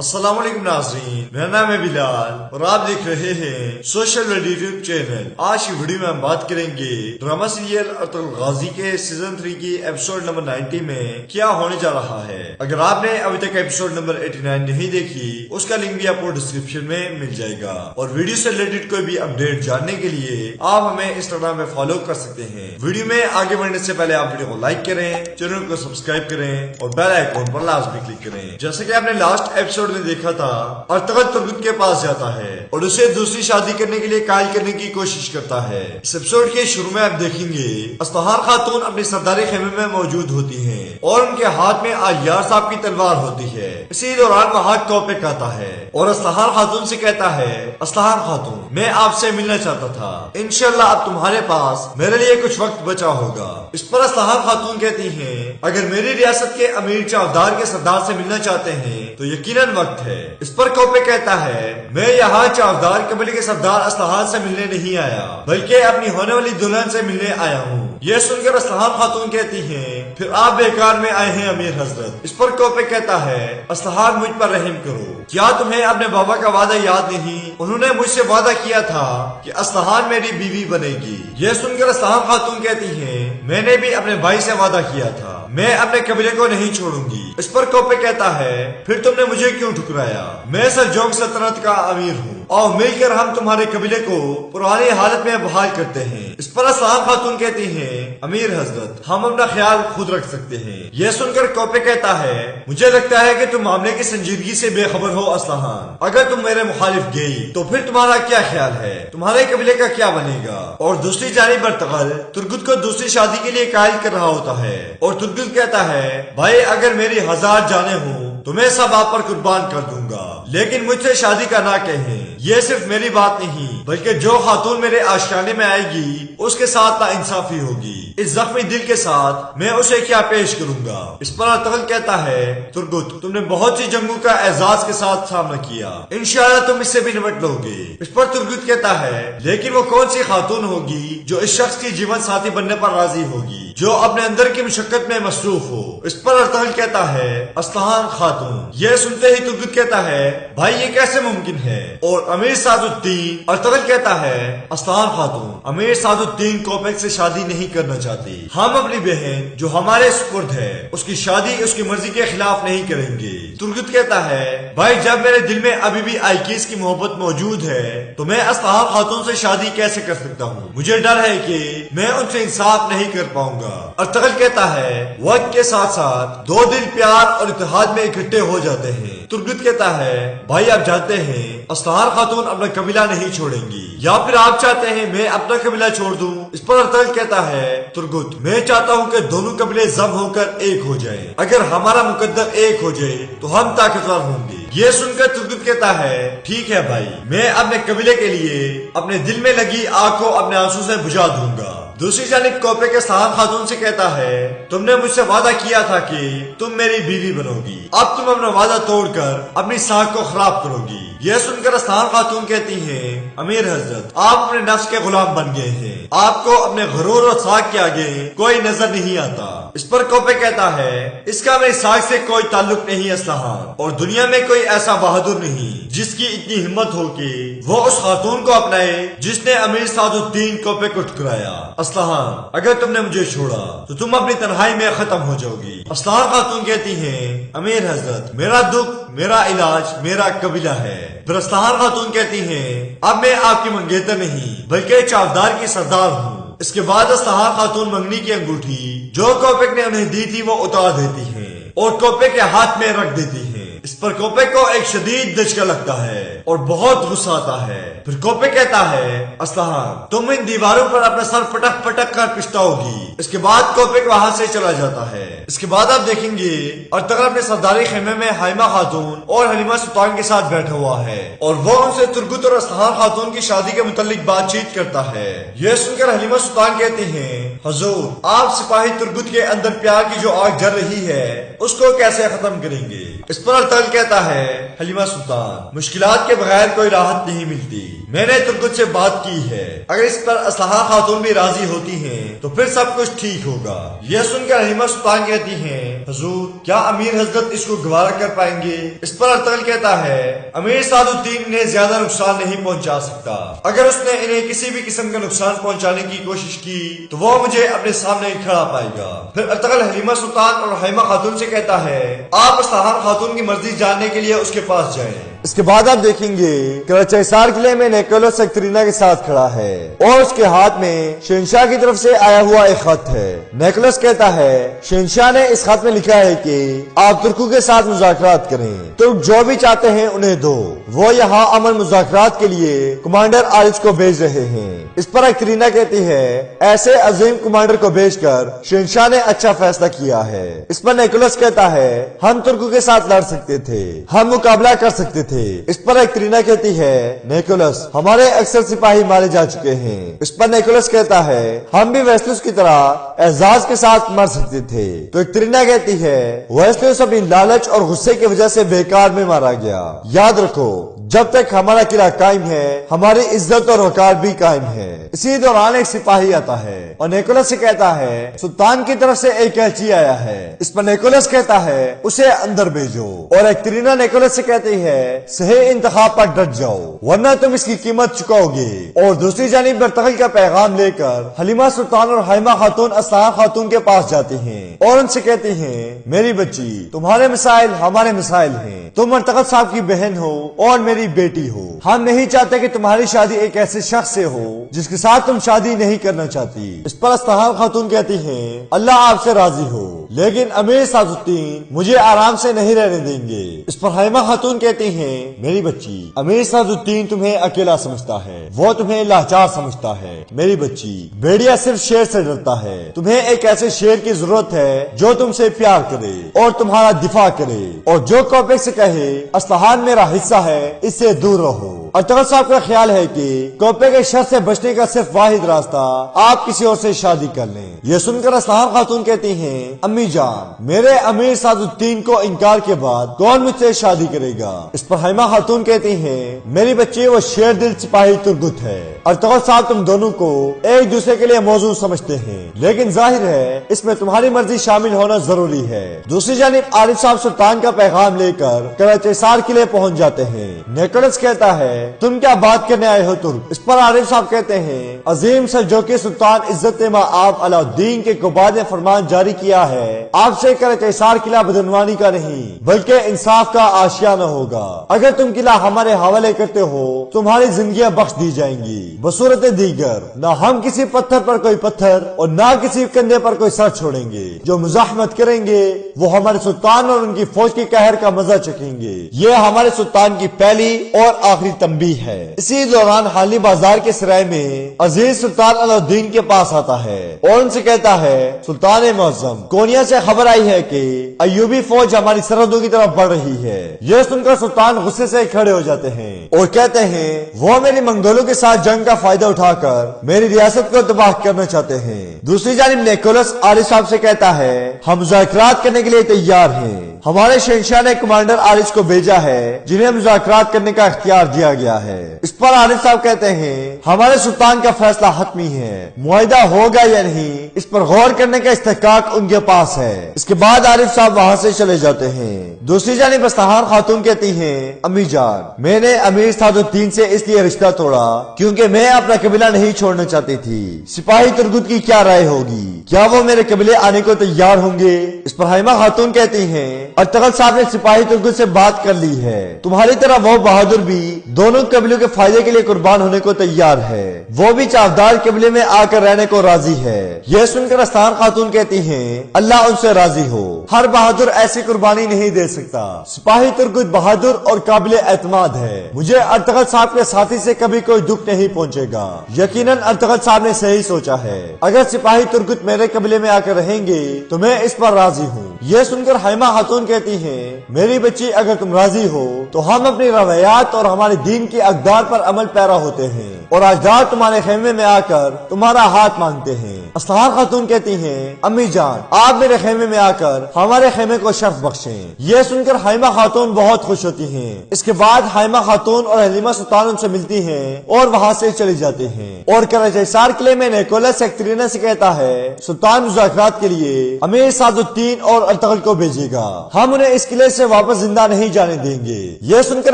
السلام علیکم ناظرین، میرا نام ہے بلال اور آپ دیکھ رہے ہیں سوشل ورلڈ یوٹیوب چینل۔ آج کی ویڈیو میں ہم بات کریں گے ڈرامہ سیریل ارطغرل غازی کے سیزن 3 کی ایپیسوڈ نمبر 90 میں کیا ہونے جا رہا ہے۔ اگر آپ نے ابھی تک ایپیسوڈ نمبر 89 نہیں دیکھی، اس کا لنک بھی آپ کو ڈسکرپشن میں مل جائے گا۔ اور ویڈیو سے ریلیٹڈ کوئی بھی اپڈیٹ جاننے کے لیے آپ ہمیں انسٹاگرام پہ فالو کر سکتے ہیں۔ ویڈیو میں آگے بڑھنے سے پہلے آپ ویڈیو کو لائک کریں، چینل کو سبسکرائب کریں اور بیل آئیکن پر لازمی کلک کریں۔ جیسے کہ آپ نے لاسٹ ایپیسوڈ میں دیکھا تھا، ارطغرل ترگت کے پاس جاتا ہے اور اسے دوسری شادی کرنے کے لیے قائل کرنے کی کوشش کرتا ہے۔ اس ایپیسوڈ کے شروع میں آپ دیکھیں گے اسلحان خاتون اپنی سرداری خیمے میں موجود ہوتی ہیں اور ان کے ہاتھ میں آلیار صاحب کی تلوار ہوتی ہے۔ اسی دوران وہاں کوپیک آتا ہے اور اسلحان خاتون سے کہتا ہے، اسلحان خاتون میں آپ سے ملنا چاہتا تھا، انشاءاللہ اب تمہارے پاس میرے لیے کچھ وقت بچا ہوگا۔ اس پر اسلحان خاتون کہتی ہیں، اگر میری ریاست کے امیر چاودار کے سردار سے ملنا چاہتے ہیں تو یقیناً وقت ہے۔ اس پر کوپیک کہتا ہے، میں یہاں چاودار قبیلے کے سردار اسلحان سے ملنے نہیں آیا بلکہ اپنی ہونے والی دلہن سے ملنے آیا ہوں۔ یہ سن کر اسلحان خاتون کہتی ہیں، پھر آپ بیکار میں آئے ہیں امیر حضرت۔ اس پر کوپیک کہتا ہے، اسلحان مجھ پر رحم کرو، کیا تمہیں اپنے بابا کا وعدہ یاد نہیں؟ انہوں نے مجھ سے وعدہ کیا تھا کہ اسلحان میری بیوی بنے گی۔ یہ سن کر اسلحان خاتون کہتی ہیں، میں نے بھی اپنے بھائی سے وعدہ کیا تھا، میں اپنے قبیلے کو نہیں چھوڑوں گی۔ اس پر کوپیک کہتا ہے، پھر تم نے مجھے کیوں ٹھکرایا؟ میں سلجوق سلطنت کا امیر ہوں اور مل کر ہم تمہارے قبیلے کو پرانی حالت میں بحال کرتے ہیں۔ اس پر اسلحان خاتون کہتی ہیں، امیر حضرت ہم اپنا خیال خود رکھ سکتے ہیں۔ یہ سن کر کوپیک کہتا ہے، مجھے لگتا ہے کہ تم معاملے کی سنجیدگی سے بے خبر ہو اسلحان۔ اگر تم میرے مخالف گئی تو پھر تمہارا کیا خیال ہے؟ تمہارے قبیلے کا کیا بنے گا؟ اور دوسری جانب ارطغرل ترگت کو دوسری شادی کے لیے قائل کر رہا ہوتا ہے اور ترگت کہتا ہے، بھائی اگر میری 1000 جانیں ہوں تو میں سب آپ پر قربان کر دوں گا، لیکن مجھ سے شادی کا نہ کہیں۔ یہ صرف میری بات نہیں بلکہ جو خاتون میرے آشیانے میں آئے گی اس کے ساتھ ناانصافی ہوگی۔ اس زخمی دل کے ساتھ میں اسے کیا پیش کروں گا؟ اس پر ارطغرل کہتا ہے، ترگت تم نے بہت سی جنگوں کا اعزاز کے ساتھ سامنا کیا، انشاءاللہ تم اس سے بھی نمٹ لو گے۔ اس پر ترگت کہتا ہے، لیکن وہ کون سی خاتون ہوگی جو اس شخص کی جیون ساتھی بننے پر راضی ہوگی جو اپنے اندر کی مشقت میں مصروف ہو؟ اس پر ارطغرل کہتا ہے، اسلحان خاتون۔ یہ سنتے ہی ترگت کہتا ہے، بھائی یہ کیسے ممکن ہے؟ اور امیر سعد الدین ارطغرل کہتا ہے، اسلحان خاتون امیر سعد الدین کوپیک سے شادی نہیں کرنا چاہتی، ہم اپنی بہن جو ہمارے سپرد ہے اس کی شادی اس کی مرضی کے خلاف نہیں کریں گے۔ ترگت کہتا ہے، بھائی جب میرے دل میں ابھی بھی آئیکیس کی محبت موجود ہے تو میں اسلحان خاتون سے شادی کیسے کر سکتا ہوں؟ مجھے ڈر ہے کہ میں ان سے انصاف نہیں کر پاؤں گا۔ ارطغرل کہتا ہے، وقت کے ساتھ ساتھ دو دل پیار اور اتحاد میں اکٹھے ہو جاتے ہیں۔ ترگت کہتا ہے، بھائی آپ جانتے ہیں اسلحان خاتون اپنا قبیلہ نہیں چھوڑیں گی، یا پھر آپ چاہتے ہیں میں اپنا قبیلہ چھوڑ دوں؟ اس پر ارطغرل کہتا ہے، ترگت میں چاہتا ہوں کہ دونوں قبیلے ضم ہو کر ایک ہو جائیں، اگر ہمارا مقدر ایک ہو جائے تو ہم طاقتور ہوں گے۔ یہ سن کر ترگت کہتا ہے، ٹھیک ہے بھائی، میں اپنے قبیلے کے لیے اپنے دل میں لگی آگ کو اپنے آنسو سے بجھا دوں گا۔ دوسری جانب کوپیک اسلحان خاتون سے کہتا ہے، تم نے مجھ سے وعدہ کیا تھا کہ تم میری بیوی بنو گی، اب تم اپنا وعدہ توڑ کر اپنی ساکھ کو خراب کرو گی۔ یہ سن کر اسلحان خاتون کہتی ہیں، امیر حضرت آپ اپنے نفس کے غلام بن گئے ہیں، آپ کو اپنے غرور اور ساکھ کے آگے کوئی نظر نہیں آتا۔ اس پر کوپیک کہتا ہے، اس کا میری ساکھ سے کوئی تعلق نہیں اسلحان، اور دنیا میں کوئی ایسا بہادر نہیں جس کی اتنی ہمت ہو کہ وہ اس خاتون کو اپنائے جس نے امیر سعد الدین کوپیک کو ٹھکرایا۔ اسلحان اگر تم نے مجھے چھوڑا تو تم اپنی تنہائی میں ختم ہو جاؤ گی۔ اسلحان خاتون کہتی ہیں، امیر حضرت میرا دکھ میرا علاج میرا قبیلہ ہے۔ پھر اسلحان خاتون کہتی ہیں، اب میں آپ کی منگیتر نہیں بلکہ چاودار کی سردار ہوں۔ اس کے بعد اسلحان خاتون منگنی کی انگوٹھی جو کوپیک نے انہیں دی تھی وہ اتار دیتی ہیں اور کوپیک کے ہاتھ میں رکھ دیتی ہیں۔ اس پر کوپیک کو ایک شدید دھچکا لگتا ہے اور بہت غصہ آتا ہے۔ پھر کوپیک کہتا ہے، اسلحان تم ان دیواروں پر اپنا سر پٹک پٹک کر پچھتاؤ گی۔ اس کے بعد کوپیک وہاں سے چلا جاتا ہے۔ اس کے بعد آپ دیکھیں گے ارطغرل اپنے سرداری خیمے میں حائمہ خاتون اور حلیمہ سلطان کے ساتھ بیٹھا ہوا ہے اور وہ ان سے ترگت اور اسلحان خاتون کی شادی کے متعلق بات چیت کرتا ہے۔ یہ سن کر حلیمہ سلطان کہتی ہیں، حضور آپ سپاہی ترگت کے اندر پیار کی جو آگ جل رہی ہے اس کو کیسے ختم کریں گے؟ اس پر ارطغرل کہتا ہے، حلیمہ سلطان مشکلات کے بغیر کوئی راحت نہیں ملتی، میں نے ترکت سے بات کی ہے، اگر اس پر اسلحہ خاتون بھی راضی ہوتی ہیں تو پھر سب کچھ ٹھیک ہوگا۔ یہ سن کر حلیمہ سلطان کہتی ہیں حضور کیا امیر حضرت اس کو گوارا کر پائیں گے؟ اس پر ارطغرل کہتا ہے امیر سعد الدین انہیں زیادہ نقصان نہیں پہنچا سکتا، اگر اس نے انہیں کسی بھی قسم کا نقصان پہنچانے کی کوشش کی تو وہ مجھے اپنے سامنے کھڑا پائے گا۔ پھر ارطغرل حلیمہ سلطان اور حلیمہ خاتون سے کہتا ہے آپ اسلحہ خاتون کی مرضی جاننے کے لیے اس کے پاس جائیں۔ اس کے بعد آپ دیکھیں گے کراچی حصار قلعے میں نیکولس ایکٹرینا کے ساتھ کھڑا ہے اور اس کے ہاتھ میں شہنشاہ کی طرف سے آیا ہوا ایک خط ہے۔ نیکولس کہتا ہے شہنشاہ نے اس خط میں لکھا ہے کہ آپ ترکوں کے ساتھ مذاکرات کریں، ترک جو بھی چاہتے ہیں انہیں دو، وہ یہاں امن مذاکرات کے لیے کمانڈر عارض کو بھیج رہے ہیں۔ اس پر ایکٹرینا کہتی ہے ایسے عظیم کمانڈر کو بھیج کر شہنشاہ نے اچھا فیصلہ کیا ہے۔ اس پر نیکولس کہتا ہے ہم ترکوں کے ساتھ لڑ سکتے تھے، ہم مقابلہ کر سکتے تھے۔ اس پر ایکٹرینا کہتی ہے نیکولس ہمارے اکثر سپاہی مارے جا چکے ہیں۔ اس پر نیکولس کہتا ہے ہم بھی ویسلوس کی طرح اعزاز کے ساتھ مر سکتے تھے۔ تو ایکٹرینا کہتی ہے ویسلوس اپنی لالچ اور غصے کی وجہ سے بیکار میں مارا گیا، یاد رکھو جب تک ہمارا قلعہ قائم ہے ہماری عزت اور وقار بھی قائم ہے۔ اسی دوران ایک سپاہی آتا ہے اور نیکولس سے کہتا ہے سلطان کی طرف سے ایک ایچی آیا ہے۔ اس پر نیکولس کہتا ہے اسے اندر بھیجو اور ایکٹرینا نیکولس سے کہتی ہے صحیح انتخاب پر ڈٹ جاؤ ورنہ تم اس کی قیمت چکاؤ گے۔ اور دوسری جانب ارطغرل کا پیغام لے کر حلیمہ سلطان اور حلیمہ خاتون اسلحہ خاتون کے پاس جاتی ہیں اور ان سے کہتی ہیں میری بچی تمہارے مسائل ہمارے مسائل ہیں، تم ارطغرل صاحب کی بہن ہو اور میری بیٹی ہو، ہم نہیں چاہتے کہ تمہاری شادی ایک ایسے شخص سے ہو جس کے ساتھ تم شادی نہیں کرنا چاہتی۔ اس پر اسلحہ خاتون کہتی ہیں اللہ آپ سے راضی ہو لیکن امیر سعد الدین مجھے آرام سے نہیں رہنے دیں گے۔ اس پر حلیمہ خاتون کہتی ہیں میری بچی امیر سعد الدین تمہیں اکیلا سمجھتا ہے، وہ تمہیں لاچار سمجھتا ہے۔ میری بچی بھیڑیا صرف شیر سے ڈرتا ہے، تمہیں ایک ایسے شیر کی ضرورت ہے جو تم سے پیار کرے اور تمہارا دفاع کرے اور جو کوپیک سے کہے اصفہان میرا حصہ ہے اس سے دور رہو۔ ارطغرل صاحب کا خیال ہے کہ کوپے کے شر سے بچنے کا صرف واحد راستہ آپ کسی اور سے شادی کر لیں۔ یہ سن کر اسلحہ خاتون کہتی ہیں امی جان میرے امیر سعد الدین کو انکار کے بعد کون مجھ سے شادی کرے گا؟ اس پر حلیمہ خاتون کہتی ہیں میری بچی وہ شیر دل سپاہی ترگت ہے۔ ارطغرل صاحب تم دونوں کو ایک دوسرے کے لیے موزوں سمجھتے ہیں لیکن ظاہر ہے اس میں تمہاری مرضی شامل ہونا ضروری ہے۔ دوسری جانب عارف صاحب سلطان کا پیغام لے کر کراچی حصار قلعے پہنچ جاتے ہیں۔ نیکولس کہتا ہے تم کیا بات کرنے آئے ہو ترک؟ اس پر عارف صاحب کہتے ہیں عظیم سلجوقی سلطان عزت مآب علاء الدین کے قباد نے فرمان جاری کیا ہے آپ سے کراچی حصار قلعہ بدعنوانی کا نہیں بلکہ انصاف کا آشیانہ ہوگا، اگر تم قلعہ ہمارے حوالے کرتے ہو تمہاری زندگیاں بخش دی جائیں گی، بصورت دیگر نہ ہم کسی پتھر پر کوئی پتھر اور نہ کسی کندھے پر کوئی سر چھوڑیں گے، جو مزاحمت کریں گے وہ ہمارے سلطان اور ان کی فوج کے قہر کا مزہ چکیں گے۔ یہ ہمارے سلطان کی پہلی اور آخری تنبیہ ہے۔ اسی دوران حالی بازار کے سرائے میں عزیز سلطان علاء الدین کے پاس آتا ہے اور ان سے کہتا ہے سلطان معظم کونیا سے خبر آئی ہے کہ ایوبی فوج ہماری سرحدوں کی طرف بڑھ رہی ہے۔ یہ سن کر سلطان غصے سے کھڑے ہو جاتے ہیں اور کہتے ہیں وہ میری منگولوں کے ساتھ جنگ کا فائدہ اٹھا کر میری ریاست کو تباہ کرنا چاہتے ہیں۔ دوسری جانب نیکولس عارف صاحب سے کہتا ہے ہم مذاکرات کرنے کے لیے تیار ہیں، ہمارے شہنشاہ نے کمانڈر عارض کو بھیجا ہے جنہیں مذاکرات کرنے کا اختیار دیا گیا ہے۔ اس پر عارف صاحب کہتے ہیں ہمارے سلطان کا فیصلہ حتمی ہے، معاہدہ ہوگا یا نہیں اس پر غور کرنے کا استحقاق ان کے پاس ہے۔ اس کے بعد عارف صاحب وہاں سے چلے جاتے ہیں۔ دوسری جانب اسفہان خاتون کہتی ہیں امی جان میں نے امیر سعد الدین سے اس لیے رشتہ توڑا کیونکہ میں اپنا قبیلہ نہیں چھوڑنا چاہتی تھی۔ سپاہی ترگت کی کیا رائے ہوگی؟ کیا وہ میرے قبیلے آنے کو تیار ہوں گے؟ اس پر حلیمہ خاتون کہتی ہیں ارطغرل صاحب نے سپاہی ترگت سے بات کر لی ہے، تمہاری طرح وہ بہادر بھی دونوں قبیلوں کے فائدے کے لیے قربان ہونے کو تیار ہے، وہ بھی چاودار قبیلے میں آ کر رہنے کو راضی ہے۔ یہ سن کر اسفہان خاتون کہتی ہیں اللہ ان سے راضی ہو، ہر بہادر ایسی قربانی نہیں دے سکتا، سپاہی ترگت بہادر اور قابل اعتماد ہے، مجھے ارطغرل صاحب کے ساتھی سے کبھی کوئی دکھ نہیں پہنچے گا۔ یقیناً ارطغرل صاحب نے صحیح سوچا ہے، اگر سپاہی ترگت میرے قبیلے میں آ کر رہیں گے تو میں اس پر راضی ہوں۔ یہ سن کر حلیمہ خاتون خاتون کہتی ہیں میری بچی اگر تم راضی ہو تو ہم اپنی روایات اور ہمارے دین کی اقدار پر عمل پیرا ہوتے ہیں اور اجداد تمہارے خیمے میں آ کر تمہارا ہاتھ مانگتے ہیں۔ اسلحان خاتون کہتی ہیں امی جان آپ میرے خیمے میں آ کر ہمارے خیمے کو شرف بخشیں۔ یہ سن کر حلیمہ خاتون بہت خوش ہوتی ہیں۔ اس کے بعد حلیمہ خاتون اور حلیمہ سلطان ان سے ملتی ہیں اور وہاں سے چلی جاتی ہیں اور کراچی سار قلعے میں نیکولس ایکٹرینا سے کہتا ہے سلطان مذاکرات کے لیے امیر سعد الدین اور ارطغرل کو بھیجے گا، ہم انہیں اس قلعے سے واپس زندہ نہیں جانے دیں گے۔ یہ سن کر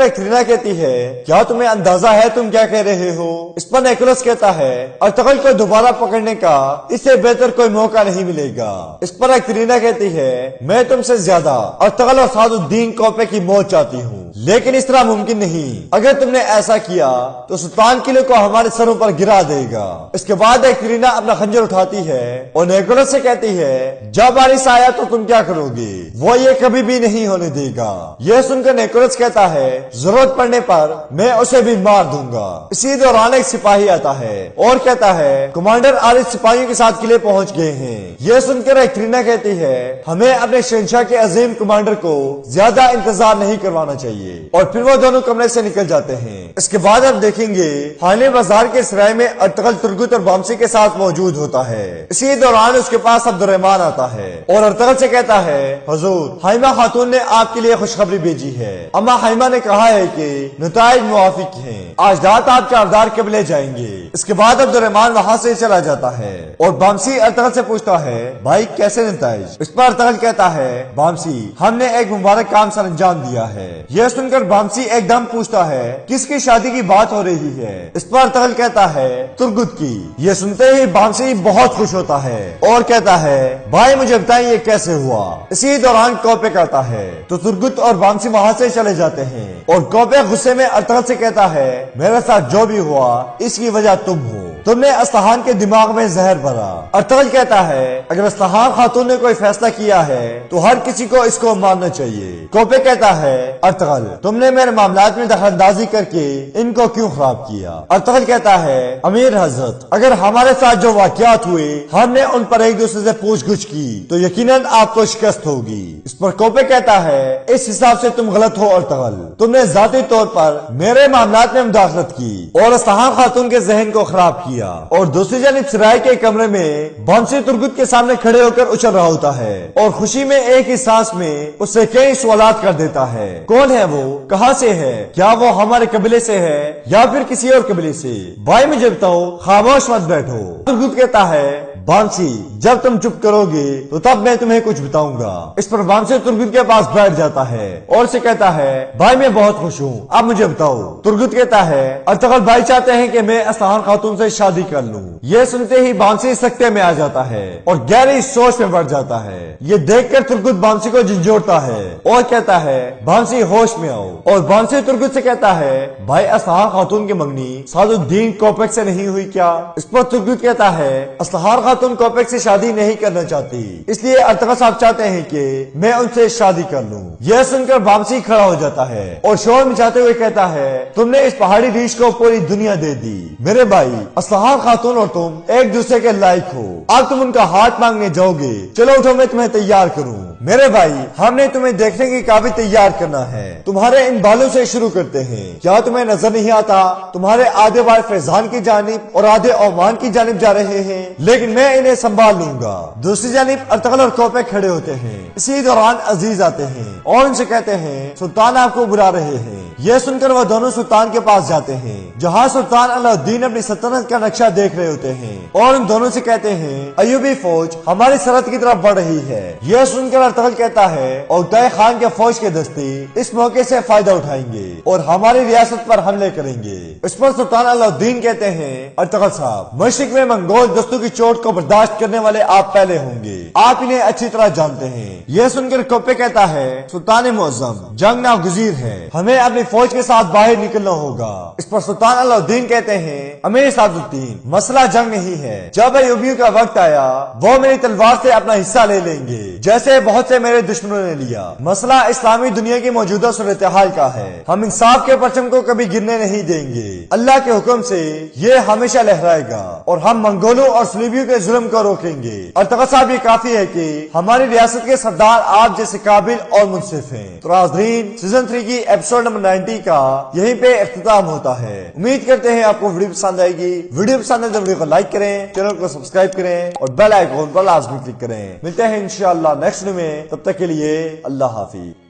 ایکٹرینا کہتی ہے کیا تمہیں اندازہ ہے تم کیا کہہ رہے ہو؟ اس پر نیکولس کہتا ہے ارطغرل کو دوبارہ پکڑنے کا اس سے بہتر کوئی موقع نہیں ملے گا۔ اس پر ایکٹرینا کہتی ہے میں تم سے زیادہ ارطغرل اور سعد الدین کوپے کی موت چاہتی ہوں، لیکن اس طرح ممکن نہیں۔ اگر تم نے ایسا کیا تو سلطان قلعے کو ہمارے سروں پر گرا دے گا۔ اس کے بعد ایکٹرینا اپنا خنجر اٹھاتی ہے اور نیکولس سے کہتی ہے جب بارش آیا تو تم کیا کرو گے؟ وہ یہ کبھی بھی نہیں ہونے دے گا۔ یہ سن کر نیکولس کہتا ہے ضرورت پڑنے پر میں اسے بھی مار دوں گا۔ اسی دوران ایک سپاہی آتا ہے اور کہتا ہے کمانڈر عارض سپاہیوں کے ساتھ قلعے پہنچ گئے ہیں۔ یہ سن کر ایکٹرینا کہتی ہے ہمیں اپنے شہنشاہ کے عظیم کمانڈر کو زیادہ انتظار نہیں کروانا چاہیے اور پھر وہ دونوں کمرے سے نکل جاتے ہیں۔ اس کے بعد ہم دیکھیں گے حالی بازار کے سرائے میں ارطغرل ترگت اور بامسی کے ساتھ موجود ہوتا ہے۔ اسی دوران اس کے پاس عبد الرحمن آتا ہے اور ارطغرل سے کہتا ہے حضور حلیمہ خاتون نے آپ کے لیے خوشخبری بھیجی ہے، اما حلیمہ نے کہا ہے کہ نتائج موافق ہیں، آج رات آپ کے ابدار قبلے جائیں گے۔ اس کے بعد عبد الرحمن وہاں سے چلا جاتا ہے اور بامسی ارطغرل سے پوچھتا ہے بھائی کیسے نتائج؟ اس پر ارطغرل کہتا ہے بامسی ہم نے ایک مبارک کام سر انجام دیا ہے۔ یہ سن کر بامسی ایک دم پوچھتا ہے کس کی شادی کی بات ہو رہی ہے؟ اس پر ارطغرل کہتا ہے ترگت کی۔ یہ سنتے ہی بامسی بہت خوش ہوتا ہے اور کہتا ہے بھائی مجھے بتائیں یہ کیسے ہوا؟ اسی دوران کوپے کرتا ہے تو ترگت اور بامسی وہاں سے چلے جاتے ہیں اور کوپے غصے میں ارطغرل سے کہتا ہے میرے ساتھ جو بھی ہوا اس کی وجہ تم ہو، تم نے اسلحان کے دماغ میں زہر بھرا۔ ارطغرل کہتا ہے اگر اسلحان خاتون نے کوئی فیصلہ کیا ہے تو ہر کسی کو اس کو ماننا چاہیے۔ کوپے کہتا ہے ارطغرل تم نے میرے معاملات میں دخل اندازی کر کے ان کو کیوں خراب کیا؟ ارطغرل کہتا ہے امیر حضرت اگر ہمارے ساتھ جو واقعات ہوئے ہم نے ان پر ایک دوسرے سے پوچھ گچھ کی تو یقیناً آپ کو شکست ہوگی۔ اس پر کوپے کہتا ہے اس حساب سے تم غلط ہو ارطغرل، تم نے ذاتی طور پر میرے معاملات میں مداخلت کی اور اسلحان خاتون کے ذہن کو خراب کیا۔ اور دوسری جانب سرائے کے کمرے میں بامسی ترگت کے سامنے کھڑے ہو کر اچھل رہا ہوتا ہے اور خوشی میں ایک ہی سانس میں اس سے کئی سوالات کر دیتا ہے کون ہے وہ، کہاں سے ہے، کیا وہ ہمارے قبیلے سے ہے یا پھر کسی اور قبیلے سے؟ بھائی مجھے بتاؤ، خاموش مت بیٹھو۔ ترگت کہتا ہے بامسی جب تم چپ کرو گے تو تب میں تمہیں کچھ بتاؤں گا۔ اس پر بامسی ترگت کے پاس بیٹھ جاتا ہے اور اسے کہتا ہے بھائی میں بہت خوش ہوں، اب مجھے بتاؤ۔ ترگت کہتا ہے ارطغرل بھائی چاہتے ہیں کہ میں اسلحان خاتون سے شادی کر لوں۔ یہ سنتے ہی بامسی سکتے میں آ جاتا ہے اور گہری سوچ میں بڑھ جاتا ہے۔ یہ دیکھ کر ترگت بامسی کو جھنجھوڑتا ہے اور کہتا ہے بامسی ہوش میں آؤ۔ اور بامسی ترگت سے کہتا ہے بھائی اسلحان خاتون کی منگنی سعد الدین کوپیک سے نہیں ہوئی کیا؟ اس پر ترگت کہتا ہے اسلحان خاتون کوپیک سے شادی نہیں کرنا چاہتی، اس لیے ارطغرل صاحب چاہتے ہیں کہ میں ان سے شادی کر لوں۔ یہ سن کر بامسی کھڑا ہو جاتا ہے اور شور مچاتے ہوئے کہتا ہے تم نے اس پہاڑی ریچھ کو پوری دنیا دے دی، میرے بھائی اسلحان خاتون اور تم ایک دوسرے کے لائق ہو، اب تم ان کا ہاتھ مانگنے جاؤ گے، چلو اٹھو میں تمہیں تیار کروں۔ میرے بھائی ہم نے تمہیں دیکھنے کے قابل تیار کرنا ہے، تمہارے ان بالوں سے شروع کرتے ہیں، کیا تمہیں نظر نہیں آتا تمہارے آدھے بال فیضان کی جانب اور آدھے عمان کی جانب جا رہے ہیں، لیکن میں انہیں سنبھال لوں گا۔ دوسری جانب ارطغرل اور کوپے کھڑے ہوتے ہیں۔ اسی دوران عزیز آتے ہیں اور ان سے کہتے ہیں سلطان آپ کو بلا رہے ہیں۔ یہ سن کر وہ دونوں سلطان کے پاس جاتے ہیں جہاں سلطان علاء الدین اپنی سلطنت کا نقشہ دیکھ رہے ہوتے ہیں اور ان دونوں سے کہتے ہیں ایوبی فوج ہماری سرحد کی طرف بڑھ رہی ہے۔ یہ سن کر ارطغرل کہتا ہے اوتائے خان کے فوج کے دستے اس موقع سے فائدہ اٹھائیں گے اور ہماری ریاست پر حملے کریں گے۔ اس پر سلطان علاء الدین کہتے ہیں ارطغرل صاحب مشرق میں منگول دستوں کی چوٹ کو برداشت کرنے والے آپ پہلے ہوں گے، آپ انہیں اچھی طرح جانتے ہیں۔ یہ سن کر کوپے کہتا ہے سلطان معظم جنگ ناگزیر ہے، ہمیں اپنی فوج کے ساتھ باہر نکلنا ہوگا۔ اس پر سلطان علاء الدین کہتے ہیں امیر سعد الدین مسئلہ جنگ نہیں ہے، جب ایوبیوں کا وقت آیا وہ میری تلوار سے اپنا حصہ لے لیں گے جیسے بہت سے میرے دشمنوں نے لیا۔ مسئلہ اسلامی دنیا کی موجودہ صورتحال کا ہے، ہم انصاف کے پرچم کو کبھی گرنے نہیں دیں گے، اللہ کے حکم سے یہ ہمیشہ لہرائے گا اور ہم منگولوں اور صلیبیوں کے ظلم کو روکیں گے۔ التقا صاحب یہ کافی ہے کہ ہماری ریاست کے سردار آپ جیسے قابل اور منصف ہیں۔ تو ناظرین سیزن 3 کی ایپیسوڈ نمبر 90 کا یہیں پہ اختتام ہوتا ہے۔ امید کرتے ہیں آپ کو ویڈیو پسند آئے گی۔ ویڈیو پسند ہے تو ویڈیو کو لائک کریں، چینل کو سبسکرائب کریں اور بیل آئیکن پر لازمی کلک کریں۔ ملتے ہیں انشاءاللہ نیکسٹ ویڈیو میں، تب تک کے لیے اللہ حافظ۔